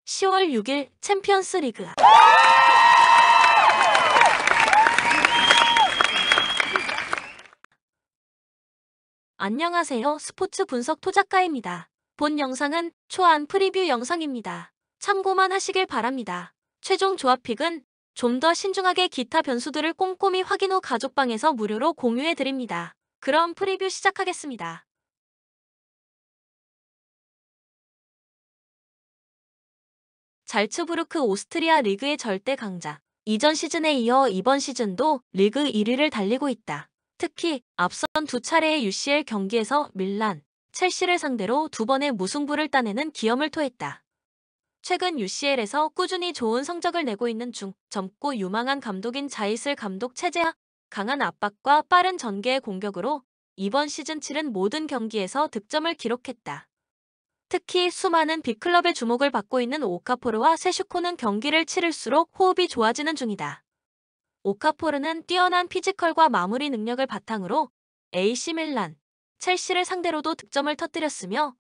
10월 6일 챔피언스 리그. 안녕하세요. 스포츠 분석 토작가입니다. 본 영상은 초안 프리뷰 영상입니다. 참고만 하시길 바랍니다. 최종 조합픽은 좀 더 신중하게 기타 변수들을 꼼꼼히 확인 후 가족방에서 무료로 공유해드립니다. 그럼 프리뷰 시작하겠습니다. 잘츠부르크 오스트리아 리그의 절대 강자. 이전 시즌에 이어 이번 시즌도 리그 1위를 달리고 있다. 특히 앞선 두 차례의 UCL 경기에서 밀란, 첼시를 상대로 두 번의 무승부를 따내는 기염을 토했다. 최근 UCL에서 꾸준히 좋은 성적을 내고 있는 중 젊고 유망한 감독인 자이슬 감독 체제하 강한 압박과 빠른 전개의 공격으로 이번 시즌 치른 모든 경기에서 득점을 기록했다. 특히 수많은 빅클럽의 주목을 받고 있는 오카포르와 세슈코는 경기를 치를수록 호흡이 좋아지는 중이다. 오카포르는 뛰어난 피지컬과 마무리 능력을 바탕으로 AC 밀란, 첼시를 상대로도 득점을 터뜨렸으며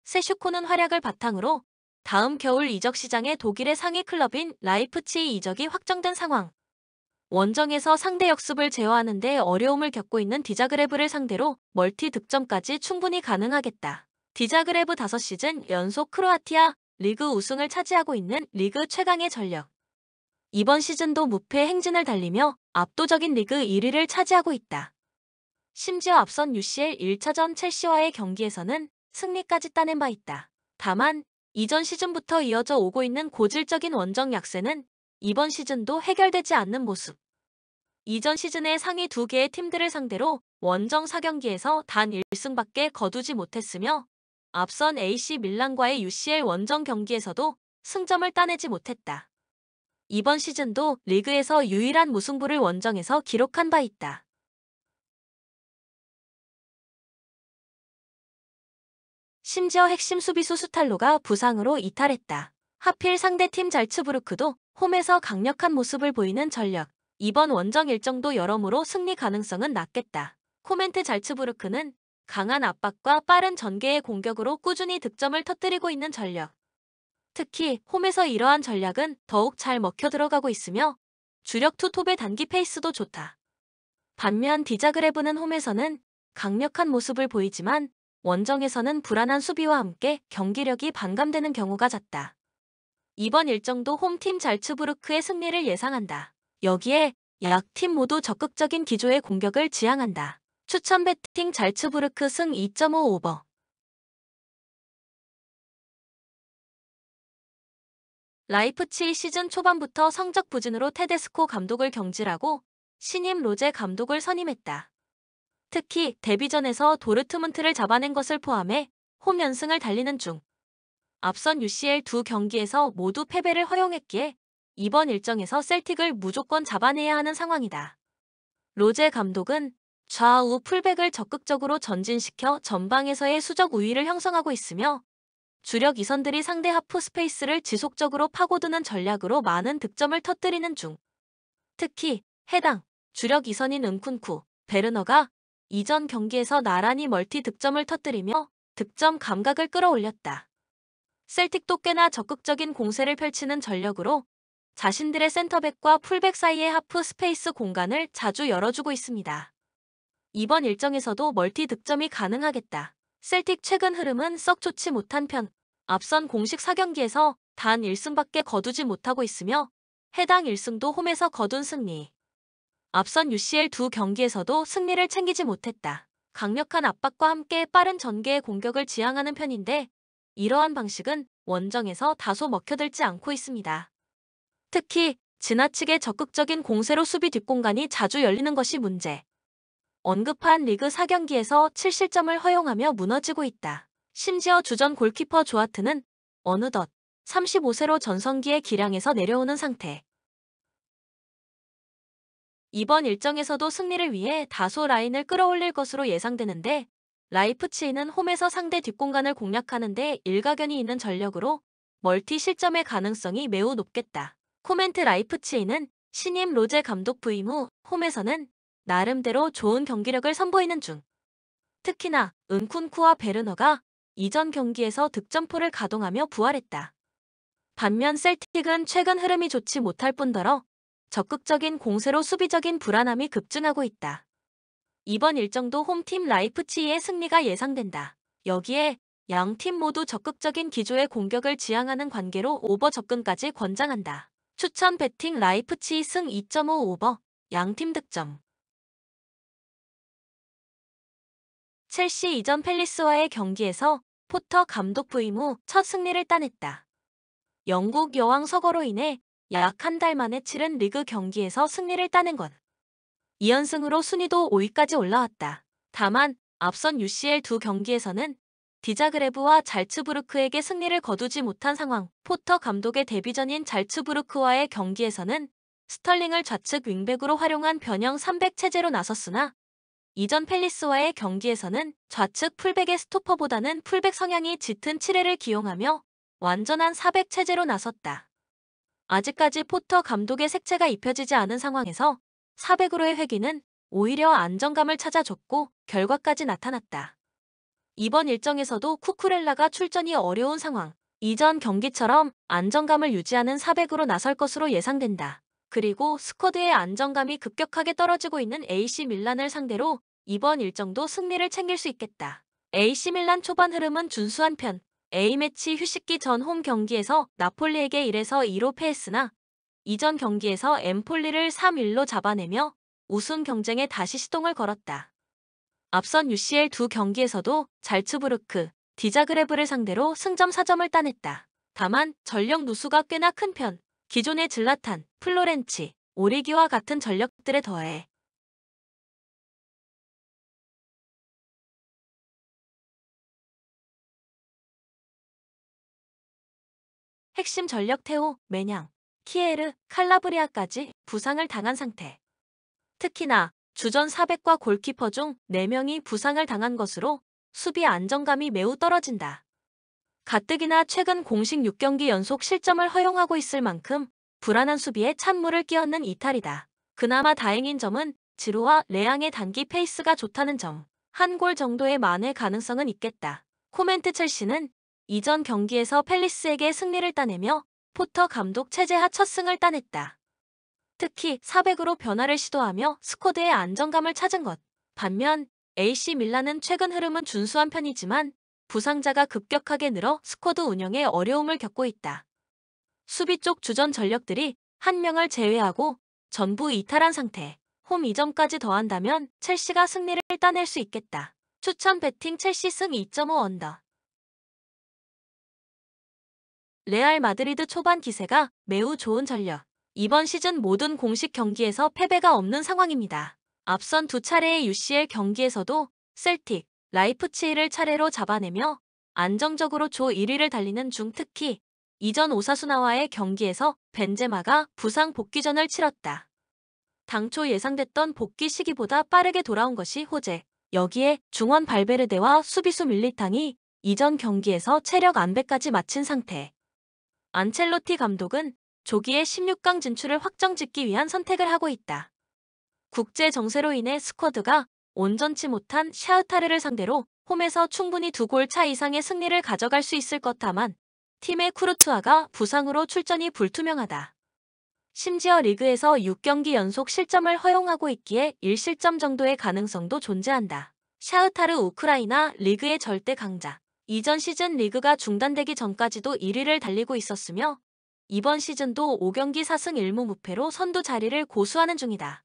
세슈코는 활약을 바탕으로 다음 겨울 이적 시장에 독일의 상위 클럽인 라이프치히 이적이 확정된 상황. 원정에서 상대 역습을 제어하는 데 어려움을 겪고 있는 디자그레브를 상대로 멀티 득점까지 충분히 가능하겠다. 디자그레브 5시즌 연속 크로아티아 리그 우승을 차지하고 있는 리그 최강의 전력. 이번 시즌도 무패 행진을 달리며 압도적인 리그 1위를 차지하고 있다. 심지어 앞선 UCL 1차전 첼시와의 경기에서는 승리까지 따낸 바 있다. 다만 이전 시즌부터 이어져 오고 있는 고질적인 원정 약세는 이번 시즌도 해결되지 않는 모습. 이전 시즌의 상위 2개의 팀들을 상대로 원정 4경기에서 단 1승밖에 거두지 못했으며 앞선 AC 밀란과의 UCL 원정 경기에서도 승점을 따내지 못했다. 이번 시즌도 리그에서 유일한 무승부를 원정에서 기록한 바 있다. 심지어 핵심 수비수 수탈로가 부상으로 이탈했다. 하필 상대팀 잘츠부르크도 홈에서 강력한 모습을 보이는 전력. 이번 원정 일정도 여러모로 승리 가능성은 낮겠다. 코멘트 잘츠부르크는 강한 압박과 빠른 전개의 공격으로 꾸준히 득점을 터뜨리고 있는 전력. 특히 홈에서 이러한 전략은 더욱 잘 먹혀 들어가고 있으며 주력 투톱의 단기 페이스도 좋다. 반면 디자그레브는 홈에서는 강력한 모습을 보이지만 원정에서는 불안한 수비와 함께 경기력이 반감되는 경우가 잦다. 이번 일정도 홈팀 잘츠부르크의 승리를 예상한다. 여기에 양팀 모두 적극적인 기조의 공격을 지향한다. 추천 배팅 잘츠부르크 승 2.5 오버. 라이프치히 시즌 초반부터 성적 부진으로 테데스코 감독을 경질하고 신임 로제 감독을 선임했다. 특히 데뷔전에서 도르트문트를 잡아낸 것을 포함해 홈 연승을 달리는 중. 앞선 UCL 두 경기에서 모두 패배를 허용했기에 이번 일정에서 셀틱을 무조건 잡아내야 하는 상황이다. 로제 감독은 좌우 풀백을 적극적으로 전진시켜 전방에서의 수적 우위를 형성하고 있으며 주력 이선들이 상대 하프 스페이스를 지속적으로 파고드는 전략으로 많은 득점을 터뜨리는 중. 특히 해당 주력 이선인 은쿤쿠, 베르너가 이전 경기에서 나란히 멀티 득점을 터뜨리며 득점 감각을 끌어올렸다. 셀틱도 꽤나 적극적인 공세를 펼치는 전력으로 자신들의 센터백과 풀백 사이의 하프 스페이스 공간을 자주 열어주고 있습니다. 이번 일정에서도 멀티 득점이 가능하겠다. 셀틱 최근 흐름은 썩 좋지 못한 편. 앞선 공식 4경기에서 단 1승밖에 거두지 못하고 있으며 해당 1승도 홈에서 거둔 승리. 앞선 UCL 두 경기에서도 승리를 챙기지 못했다. 강력한 압박과 함께 빠른 전개의 공격을 지향하는 편인데 이러한 방식은 원정에서 다소 먹혀들지 않고 있습니다. 특히 지나치게 적극적인 공세로 수비 뒷공간이 자주 열리는 것이 문제. 언급한 리그 4경기에서 7실점을 허용하며 무너지고 있다. 심지어 주전 골키퍼 조하트는 어느덧 35세로 전성기의 기량에서 내려오는 상태. 이번 일정에서도 승리를 위해 다소 라인을 끌어올릴 것으로 예상되는데 라이프치히는 홈에서 상대 뒷공간을 공략하는 데 일가견이 있는 전력으로 멀티 실점의 가능성이 매우 높겠다. 코멘트 라이프치히는 신임 로제 감독 부임 후 홈에서는 나름대로 좋은 경기력을 선보이는 중. 특히나 은쿤쿠와 베르너가 이전 경기에서 득점포를 가동하며 부활했다. 반면 셀틱은 최근 흐름이 좋지 못할 뿐더러 적극적인 공세로 수비적인 불안함이 급증하고 있다. 이번 일정도 홈팀 라이프치히의 승리가 예상된다. 여기에 양 팀 모두 적극적인 기조의 공격을 지향하는 관계로 오버 접근까지 권장한다. 추천 배팅 라이프치히 승 2.5 오버, 양팀 득점. 첼시 이전 팰리스와의 경기에서 포터 감독 부임 후 첫 승리를 따냈다. 영국 여왕 서거로 인해 약 한 달 만에 치른 리그 경기에서 승리를 따낸 것. 2연승으로 순위도 5위까지 올라왔다. 다만 앞선 UCL 두 경기에서는 디자그레브와 잘츠부르크에게 승리를 거두지 못한 상황. 포터 감독의 데뷔전인 잘츠부르크와의 경기에서는 스털링을 좌측 윙백으로 활용한 변형 300 체제로 나섰으나 이전 팰리스와의 경기에서는 좌측 풀백의 스토퍼보다는 풀백 성향이 짙은 7회를 기용하며 완전한 400 체제로 나섰다. 아직까지 포터 감독의 색채가 입혀지지 않은 상황에서 400으로의 회귀는 오히려 안정감을 찾아줬고 결과까지 나타났다. 이번 일정에서도 쿠쿠렐라가 출전이 어려운 상황. 이전 경기처럼 안정감을 유지하는 400으로 나설 것으로 예상된다. 그리고 스쿼드의 안정감이 급격하게 떨어지고 있는 AC 밀란을 상대로 이번 일정도 승리를 챙길 수 있겠다. AC 밀란 초반 흐름은 준수한 편. A매치 휴식기 전 홈 경기에서 나폴리에게 1에서 2로 패했으나 이전 경기에서 엠폴리를 3-1로 잡아내며 우승 경쟁에 다시 시동을 걸었다. 앞선 UCL 두 경기에서도 잘츠부르크, 디자그레브를 상대로 승점 4점을 따냈다. 다만 전력 누수가 꽤나 큰 편. 기존의 질라탄, 플로렌치, 오리기와 같은 전력들에 더해 핵심 전력 테오, 메냥, 키에르, 칼라브리아까지 부상을 당한 상태. 특히나 주전 400과 골키퍼 중 4명이 부상을 당한 것으로 수비 안정감이 매우 떨어진다. 가뜩이나 최근 공식 6경기 연속 실점을 허용하고 있을 만큼 불안한 수비에 찬물을 끼얹는 이탈이다. 그나마 다행인 점은 지루와 레앙의 단기 페이스가 좋다는 점. 한 골 정도의 만회 가능성은 있겠다. 코멘트 첼시는 이전 경기에서 팰리스에게 승리를 따내며 포터 감독 체제하 첫 승을 따냈다. 특히 400으로 변화를 시도하며 스쿼드의 안정감을 찾은 것. 반면 AC 밀란은 최근 흐름은 준수한 편이지만 부상자가 급격하게 늘어 스쿼드 운영에 어려움을 겪고 있다. 수비 쪽 주전 전력들이 한 명을 제외하고 전부 이탈한 상태. 홈 2점까지 더한다면 첼시가 승리를 따낼 수 있겠다. 추천 배팅 첼시 승 2.5 언더. 레알 마드리드 초반 기세가 매우 좋은 전력. 이번 시즌 모든 공식 경기에서 패배가 없는 상황입니다. 앞선 두 차례의 UCL 경기에서도 셀틱, 라이프치히를 차례로 잡아내며 안정적으로 조 1위를 달리는 중. 특히 이전 오사수나와의 경기에서 벤제마가 부상 복귀전을 치렀다. 당초 예상됐던 복귀 시기보다 빠르게 돌아온 것이 호재. 여기에 중원 발베르데와 수비수 밀리탕이 이전 경기에서 체력 안배까지 마친 상태. 안첼로티 감독은 조기에 16강 진출을 확정짓기 위한 선택을 하고 있다. 국제 정세로 인해 스쿼드가 온전치 못한 샤흐타르를 상대로 홈에서 충분히 2골 차 이상의 승리를 가져갈 수 있을 것. 다만 팀의 쿠르투아가 부상으로 출전이 불투명하다. 심지어 리그에서 6경기 연속 실점을 허용하고 있기에 1실점 정도의 가능성도 존재한다. 샤흐타르 우크라이나 리그의 절대 강자. 이전 시즌 리그가 중단되기 전까지도 1위를 달리고 있었으며 이번 시즌도 5경기 4승 1무 무패로 선두 자리를 고수하는 중이다.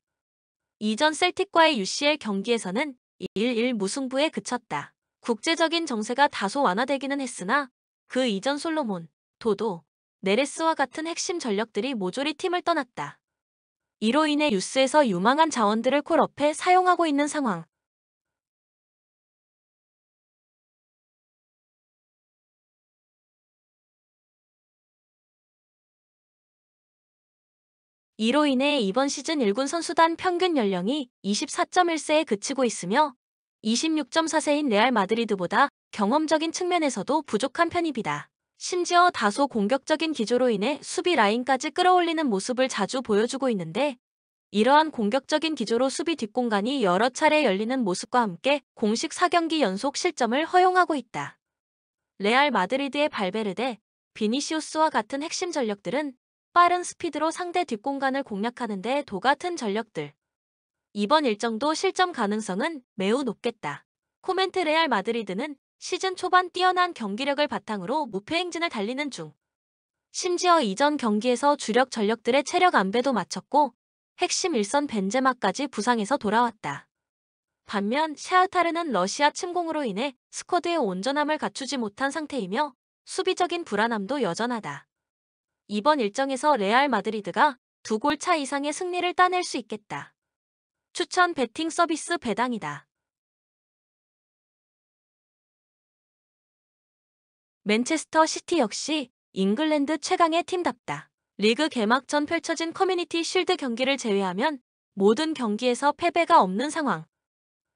이전 셀틱과의 UCL 경기에서는 1-1 무승부에 그쳤다. 국제적인 정세가 다소 완화되기는 했으나 그 이전 솔로몬, 도도, 네레스와 같은 핵심 전력들이 모조리 팀을 떠났다. 이로 인해 유스에서 유망한 자원들을 콜업해 사용하고 있는 상황. 이로 인해 이번 시즌 1군 선수단 평균 연령이 24.1세에 그치고 있으며 26.4세인 레알 마드리드보다 경험적인 측면에서도 부족한 편입니다. 심지어 다소 공격적인 기조로 인해 수비 라인까지 끌어올리는 모습을 자주 보여주고 있는데 이러한 공격적인 기조로 수비 뒷공간이 여러 차례 열리는 모습과 함께 공식 4경기 연속 실점을 허용하고 있다. 레알 마드리드의 발베르데, 비니시우스와 같은 핵심 전력들은 빠른 스피드로 상대 뒷공간을 공략하는 데 도같은 전력들. 이번 일정도 실점 가능성은 매우 높겠다. 코멘트 레알 마드리드는 시즌 초반 뛰어난 경기력을 바탕으로 무패 행진을 달리는 중. 심지어 이전 경기에서 주력 전력들의 체력 안배도 마쳤고 핵심 일선 벤제마까지 부상에서 돌아왔다. 반면 샤흐타르는 러시아 침공으로 인해 스쿼드의 온전함을 갖추지 못한 상태이며 수비적인 불안함도 여전하다. 이번 일정에서 레알 마드리드가 2골 차 이상의 승리를 따낼 수 있겠다. 추천 베팅 서비스 배당이다. 맨체스터 시티 역시 잉글랜드 최강의 팀답다. 리그 개막 전 펼쳐진 커뮤니티 쉴드 경기를 제외하면 모든 경기에서 패배가 없는 상황.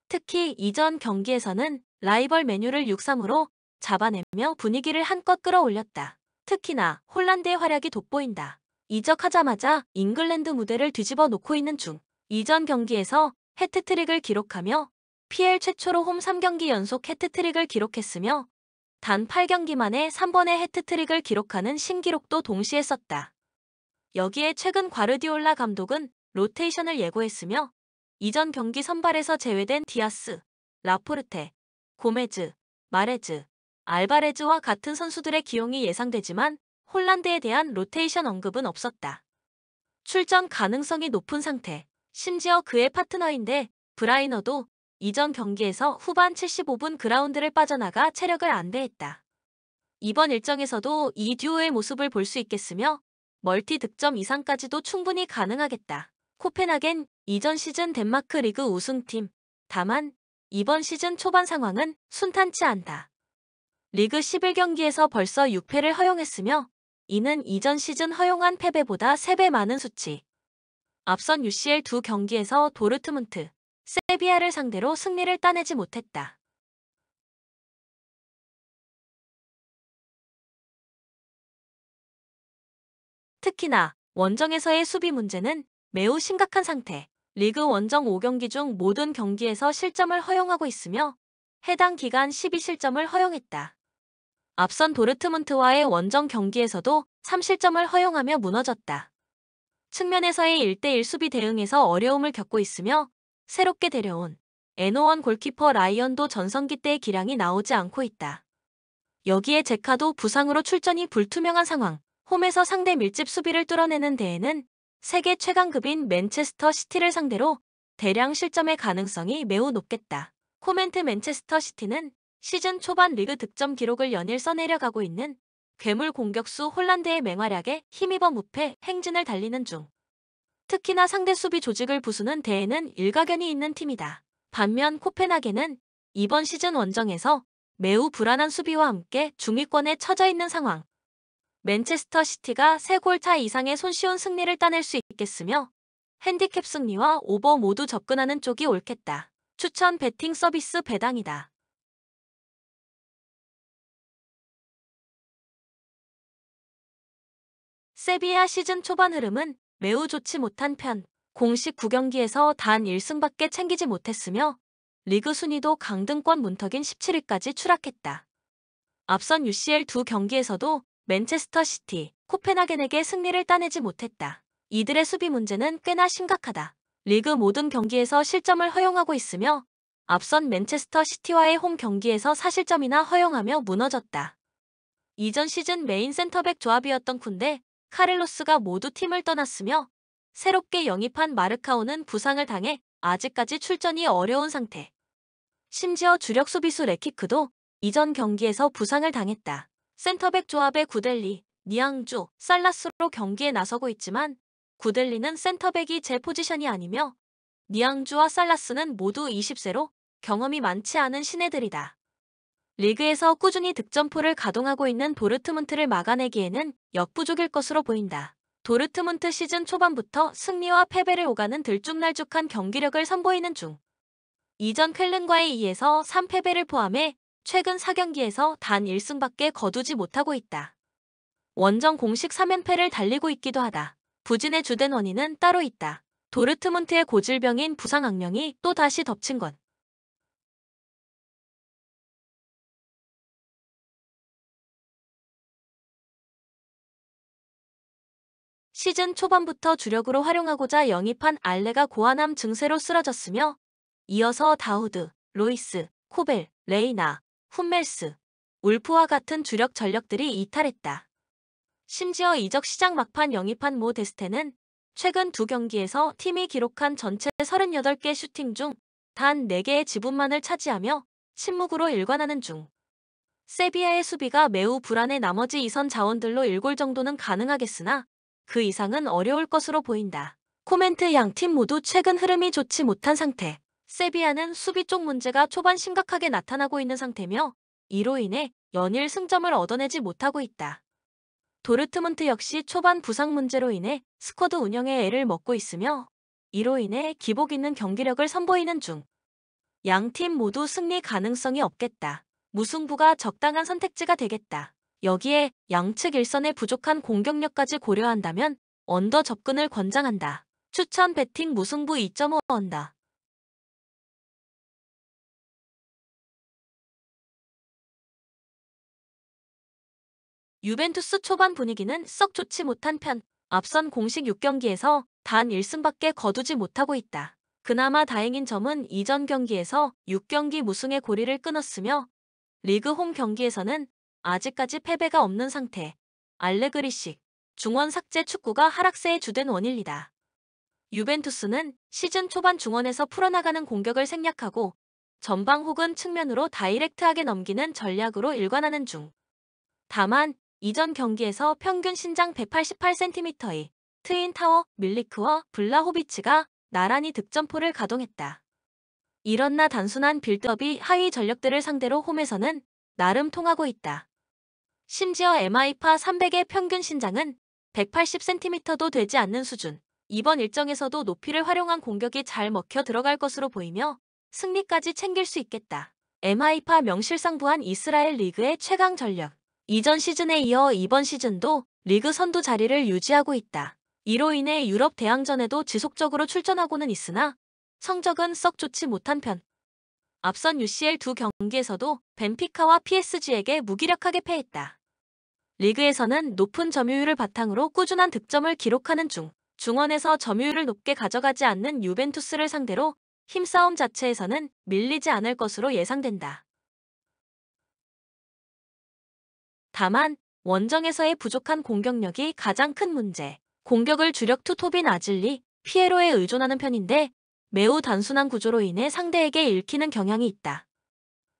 특히 이전 경기에서는 라이벌 메뉴를 6-3으로 잡아내며 분위기를 한껏 끌어올렸다. 특히나 홀란드의 활약이 돋보인다. 이적하자마자 잉글랜드 무대를 뒤집어 놓고 있는 중. 이전 경기에서 해트트릭을 기록하며 PL 최초로 홈 3경기 연속 해트트릭을 기록했으며 단 8경기 만에 3번의 해트트릭을 기록하는 신기록도 동시에 썼다. 여기에 최근 과르디올라 감독은 로테이션을 예고했으며 이전 경기 선발에서 제외된 디아스, 라포르테, 고메즈, 마레즈, 알바레즈와 같은 선수들의 기용이 예상되지만 홀란드에 대한 로테이션 언급은 없었다. 출전 가능성이 높은 상태. 심지어 그의 파트너인데 브라이너도 이전 경기에서 후반 75분 그라운드를 빠져나가 체력을 안배했다. 이번 일정에서도 이 듀오의 모습을 볼 수 있겠으며 멀티 득점 이상까지도 충분히 가능하겠다. 코펜하겐 이전 시즌 덴마크 리그 우승팀. 다만 이번 시즌 초반 상황은 순탄치 않다. 리그 11경기에서 벌써 6패를 허용했으며 이는 이전 시즌 허용한 패배보다 3배 많은 수치. 앞선 UCL 2경기에서 도르트문트, 세비야를 상대로 승리를 따내지 못했다. 특히나 원정에서의 수비 문제는 매우 심각한 상태. 리그 원정 5경기 중 모든 경기에서 실점을 허용하고 있으며 해당 기간 12실점을 허용했다. 앞선 도르트문트와의 원정 경기에서도 3실점을 허용하며 무너졌다. 측면에서의 1대1 수비 대응에서 어려움을 겪고 있으며 새롭게 데려온 에노원 골키퍼 라이언도 전성기 때의 기량이 나오지 않고 있다. 여기에 제카도 부상으로 출전이 불투명한 상황. 홈에서 상대 밀집 수비를 뚫어내는 데에는 세계 최강급인 맨체스터 시티를 상대로 대량 실점의 가능성이 매우 높겠다. 코멘트 맨체스터 시티는 시즌 초반 리그 득점 기록을 연일 써내려가고 있는 괴물 공격수 홀란드의 맹활약에 힘입어 무패 행진을 달리는 중. 특히나 상대 수비 조직을 부수는 데에는 일가견이 있는 팀이다. 반면 코펜하겐은 이번 시즌 원정에서 매우 불안한 수비와 함께 중위권에 처져 있는 상황. 맨체스터 시티가 3골 차 이상의 손쉬운 승리를 따낼 수 있겠으며 핸디캡 승리와 오버 모두 접근하는 쪽이 옳겠다. 추천 베팅 서비스 배당이다. 세비야 시즌 초반 흐름은 매우 좋지 못한 편. 공식 9경기에서 단 1승밖에 챙기지 못했으며 리그 순위도 강등권 문턱인 17위까지 추락했다. 앞선 UCL 2경기에서도 맨체스터 시티, 코펜하겐에게 승리를 따내지 못했다. 이들의 수비 문제는 꽤나 심각하다. 리그 모든 경기에서 실점을 허용하고 있으며 앞선 맨체스터 시티와의 홈 경기에서 4실점이나 허용하며 무너졌다. 이전 시즌 메인 센터백 조합이었던 쿤데, 카를로스가 모두 팀을 떠났으며 새롭게 영입한 마르카오는 부상을 당해 아직까지 출전이 어려운 상태. 심지어 주력 수비수 레키크도 이전 경기에서 부상을 당했다. 센터백 조합의 구델리, 니앙주, 살라스로 경기에 나서고 있지만 구델리는 센터백이 제 포지션이 아니며 니앙주와 살라스는 모두 20세로 경험이 많지 않은 신예들이다. 리그에서 꾸준히 득점포를 가동하고 있는 도르트문트를 막아내기에는 역부족일 것으로 보인다. 도르트문트 시즌 초반부터 승리와 패배를 오가는 들쭉날쭉한 경기력을 선보이는 중. 이전 쾰른과의 2에서 3패배를 포함해 최근 4경기에서 단 1승밖에 거두지 못하고 있다. 원정 공식 3연패를 달리고 있기도 하다. 부진의 주된 원인은 따로 있다. 도르트문트의 고질병인 부상 악명이 또 다시 덮친 것. 시즌 초반부터 주력으로 활용하고자 영입한 알레가 고환암 증세로 쓰러졌으며 이어서 다우드, 로이스, 코벨, 레이나, 훈멜스, 울프와 같은 주력 전력들이 이탈했다. 심지어 이적 시장 막판 영입한 모 데스테는 최근 두 경기에서 팀이 기록한 전체 38개 슈팅 중 단 4개의 지분만을 차지하며 침묵으로 일관하는 중. 세비야의 수비가 매우 불안해 나머지 2선 자원들로 1골 정도는 가능하겠으나 그 이상은 어려울 것으로 보인다. 코멘트 양 팀 모두 최근 흐름이 좋지 못한 상태. 세비야는 수비 쪽 문제가 초반 심각하게 나타나고 있는 상태며 이로 인해 연일 승점을 얻어내지 못하고 있다. 도르트문트 역시 초반 부상 문제로 인해 스쿼드 운영에 애를 먹고 있으며 이로 인해 기복 있는 경기력을 선보이는 중. 양 팀 모두 승리 가능성이 없겠다. 무승부가 적당한 선택지가 되겠다. 여기에 양측 일선의 부족한 공격력까지 고려한다면 언더 접근을 권장한다. 추천 배팅 무승부 2.5 언더. 유벤투스 초반 분위기는 썩 좋지 못한 편. 앞선 공식 6경기에서 단 1승밖에 거두지 못하고 있다. 그나마 다행인 점은 이전 경기에서 6경기 무승의 고리를 끊었으며 리그 홈 경기에서는 아직까지 패배가 없는 상태. 알레그리식, 중원 삭제 축구가 하락세의 주된 원인이다. 유벤투스는 시즌 초반 중원에서 풀어나가는 공격을 생략하고 전방 혹은 측면으로 다이렉트하게 넘기는 전략으로 일관하는 중. 다만 이전 경기에서 평균 신장 188cm의 트윈 타워 밀리크와 블라호비치가 나란히 득점포를 가동했다. 이런 단순한 빌드업이 하위 전력들을 상대로 홈에서는 나름 통하고 있다. 심지어 MI파 300의 평균 신장은 180cm도 되지 않는 수준. 이번 일정에서도 높이를 활용한 공격이 잘 먹혀 들어갈 것으로 보이며 승리까지 챙길 수 있겠다. MI파 명실상부한 이스라엘 리그의 최강 전력. 이전 시즌에 이어 이번 시즌도 리그 선두 자리를 유지하고 있다. 이로 인해 유럽 대항전에도 지속적으로 출전하고는 있으나 성적은 썩 좋지 못한 편. 앞선 UCL 두 경기에서도 벤피카와 PSG에게 무기력하게 패했다. 리그에서는 높은 점유율을 바탕으로 꾸준한 득점을 기록하는 중. 중원에서 점유율을 높게 가져가지 않는 유벤투스를 상대로 힘싸움 자체에서는 밀리지 않을 것으로 예상된다. 다만 원정에서의 부족한 공격력이 가장 큰 문제. 공격을 주력 투톱인 아질리, 피에로에 의존하는 편인데 매우 단순한 구조로 인해 상대에게 읽히는 경향이 있다.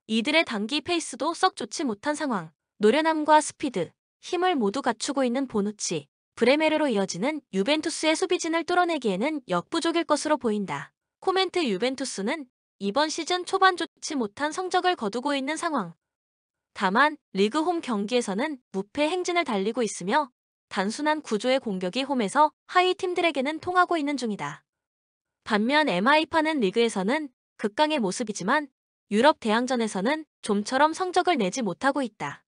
이들의 단기 페이스도 썩 좋지 못한 상황. 노련함과 스피드, 힘을 모두 갖추고 있는 보누치, 브레메르로 이어지는 유벤투스의 수비진을 뚫어내기에는 역부족일 것으로 보인다. 코멘트 유벤투스는 이번 시즌 초반 좋지 못한 성적을 거두고 있는 상황. 다만 리그 홈 경기에서는 무패 행진을 달리고 있으며 단순한 구조의 공격이 홈에서 하위 팀들에게는 통하고 있는 중이다. 반면 MI파는 리그에서는 극강의 모습이지만 유럽 대항전에서는 좀처럼 성적을 내지 못하고 있다.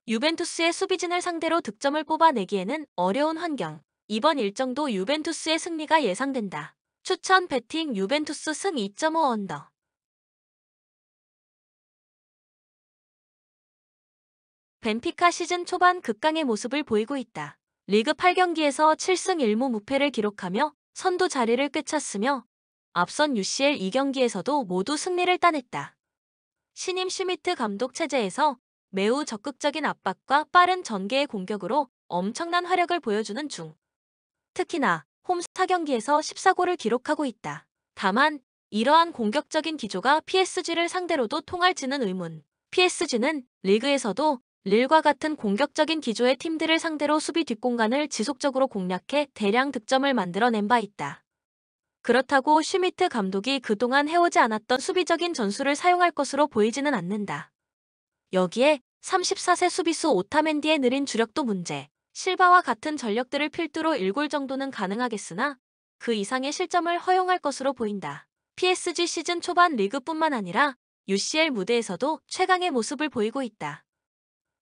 유벤투스의 수비진을 상대로 득점을 뽑아내기에는 어려운 환경. 이번 일정도 유벤투스의 승리가 예상된다. 추천 배팅 유벤투스 승 2.5 언더. 벤피카 시즌 초반 극강의 모습을 보이고 있다. 리그 8경기에서 7승 1무 무패를 기록하며 선두 자리를 꿰찼으며 앞선 UCL 2경기에서도 모두 승리를 따냈다. 신임 슈미트 감독 체제에서 매우 적극적인 압박과 빠른 전개의 공격으로 엄청난 화력을 보여주는 중. 특히나 홈 4경기에서 14골을 기록하고 있다. 다만 이러한 공격적인 기조가 PSG를 상대로도 통할지는 의문. PSG는 리그에서도 릴과 같은 공격적인 기조의 팀들을 상대로 수비 뒷공간을 지속적으로 공략해 대량 득점을 만들어낸 바 있다. 그렇다고 슈미트 감독이 그동안 해오지 않았던 수비적인 전술을 사용할 것으로 보이지는 않는다. 여기에 34세 수비수 오타멘디의 느린 주력도 문제. 실바와 같은 전력들을 필두로 1골 정도는 가능하겠으나 그 이상의 실점을 허용할 것으로 보인다. PSG 시즌 초반 리그뿐만 아니라 UCL 무대에서도 최강의 모습을 보이고 있다.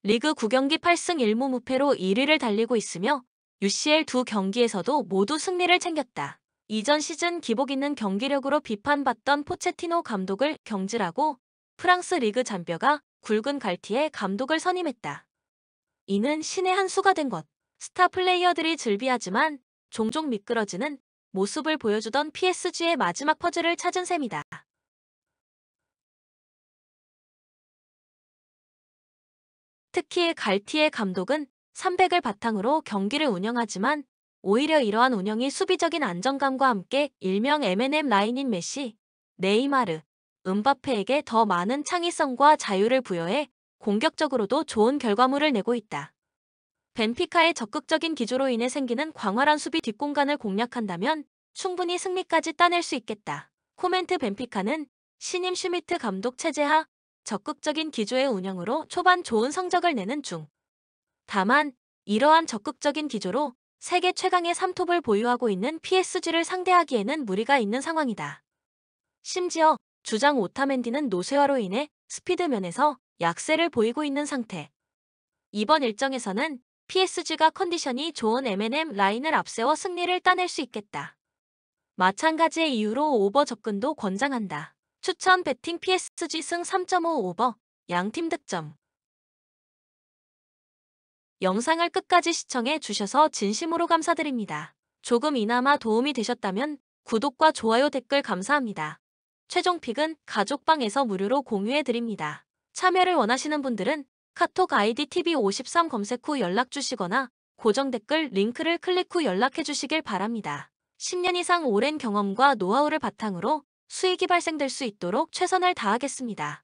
리그 9경기 8승 1무 무패로 1위를 달리고 있으며 UCL 두 경기에서도 모두 승리를 챙겼다. 이전 시즌 기복 있는 경기력으로 비판받던 포체티노 감독을 경질하고 프랑스 리그 잔뼈가 굵은 갈티에 감독을 선임했다. 이는 신의 한 수가 된 것. 스타 플레이어들이 즐비하지만 종종 미끄러지는 모습을 보여주던 PSG의 마지막 퍼즐을 찾은 셈이다. 특히 갈티에 감독은 300을 바탕으로 경기를 운영하지만 오히려 이러한 운영이 수비적인 안정감과 함께 일명 M&M 라인인 메시, 네이마르, 음바페에게 더 많은 창의성과 자유를 부여해 공격적으로도 좋은 결과물을 내고 있다. 벤피카의 적극적인 기조로 인해 생기는 광활한 수비 뒷공간을 공략한다면 충분히 승리까지 따낼 수 있겠다. 코멘트 벤피카는 신임 슈미트 감독 체제하 적극적인 기조의 운영으로 초반 좋은 성적을 내는 중. 다만 이러한 적극적인 기조로 세계 최강의 3톱을 보유하고 있는 PSG를 상대하기에는 무리가 있는 상황이다. 심지어 주장 오타멘디는 노쇠화로 인해 스피드 면에서 약세를 보이고 있는 상태. 이번 일정에서는 PSG가 컨디션이 좋은 M&M 라인을 앞세워 승리를 따낼 수 있겠다. 마찬가지의 이유로 오버 접근도 권장한다. 추천 배팅 PSG 승 3.5 오버, 양팀 득점. 영상을 끝까지 시청해 주셔서 진심으로 감사드립니다. 조금이나마 도움이 되셨다면 구독과 좋아요 댓글 감사합니다. 최종 픽은 가족방에서 무료로 공유해 드립니다. 참여를 원하시는 분들은 카톡 아이디 TV53 검색 후 연락 주시거나 고정 댓글 링크를 클릭 후 연락해 주시길 바랍니다. 10년 이상 오랜 경험과 노하우를 바탕으로 수익이 발생될 수 있도록 최선을 다하겠습니다.